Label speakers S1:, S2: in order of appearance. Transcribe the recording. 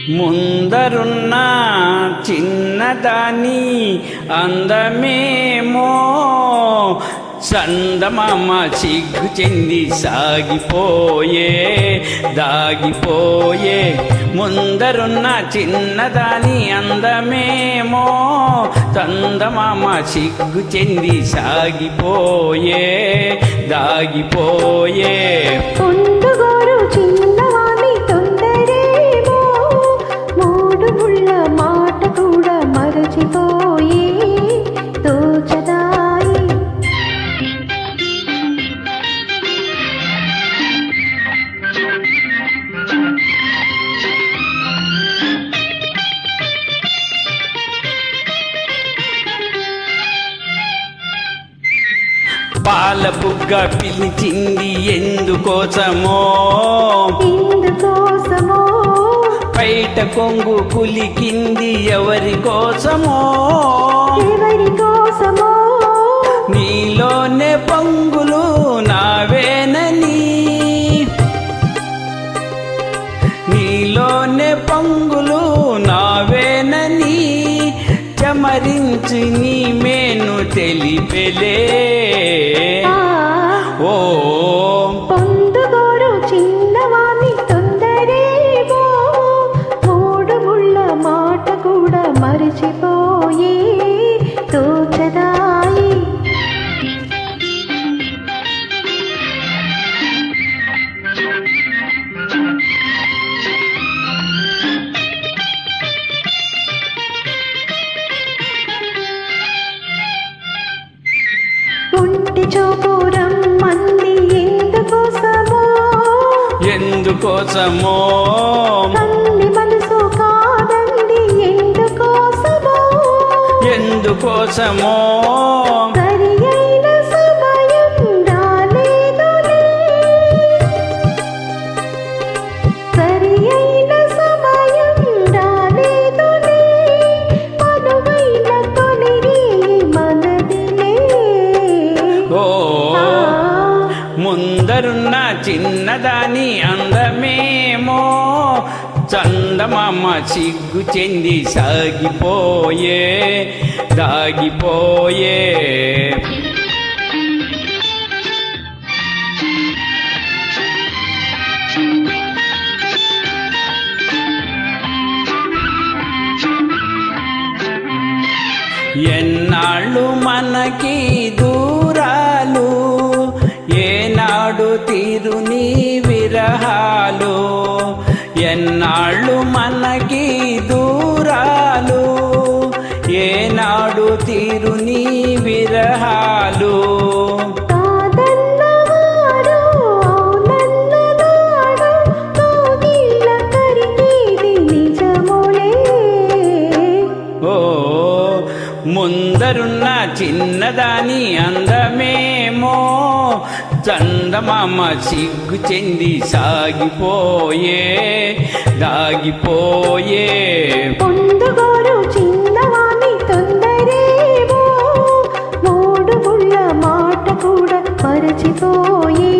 S1: ముందరున్న చిన్నదాని అందమేమో చందమామ సిగ్గు చెంది సాగిపోయే దాగిపోయే. ముందరున్న చిన్నదాని అందమేమో చందమామ సిగ్గు చెంది సాగిపోయే దాగిపోయే. పాల బుగ్గ పిలిచింది ఎందుకోసమో బయట కొంగు కులికింది ఎవరి కోసమో నీలోనే పొంగులు నావేనని నీలోనే పొంగులు నావేనని చమరించి నీ మేను తెలిపెలే. ఓ
S2: పొందుగోరు చిన్నవాణి తొందరేమో మూడు ముళ్ళ మాట కూడా మరిచిపోయి తోచదాయి. కుంటి చూపు రమ్మంది ఎందుకోసమో
S1: ఎందుకోసమో
S2: కన్ని మనసు కాదండి ఎందుకోసమో
S1: ఎందుకోసమో
S2: సరి అయిన సమయం రాలేదులే సరి అయిన సమయం రాలేదులే అనువైన తొలిరి మనదిలే.
S1: ఓ ముందరున్న చిన్నదాని అందమేమో చందమామ సిగ్గు చెంది సాగిపోయే దాగిపోయే. ఎన్నాళ్ళు మనకి దూరాలు ఏనాడు తీరుని విరహాలు. ఎన్నాళ్ళు మనకి దూరాలు ఏనాడు తీరుని విరహాలు.
S2: కాదన్నవాడు అవునన్ననాడు కోగిళ్ళ కరిగేది నిజములే.
S1: ఓ ముందరున్న చిన్నదాని అందమేమో చందమామ సిగ్గు చెంది సాగిపోయే దాగిపోయే.
S2: పొందుగోరు చిన్నవాణి తొందరేమో మూడు ముళ్ళ మాట కూడా మరచిపోయి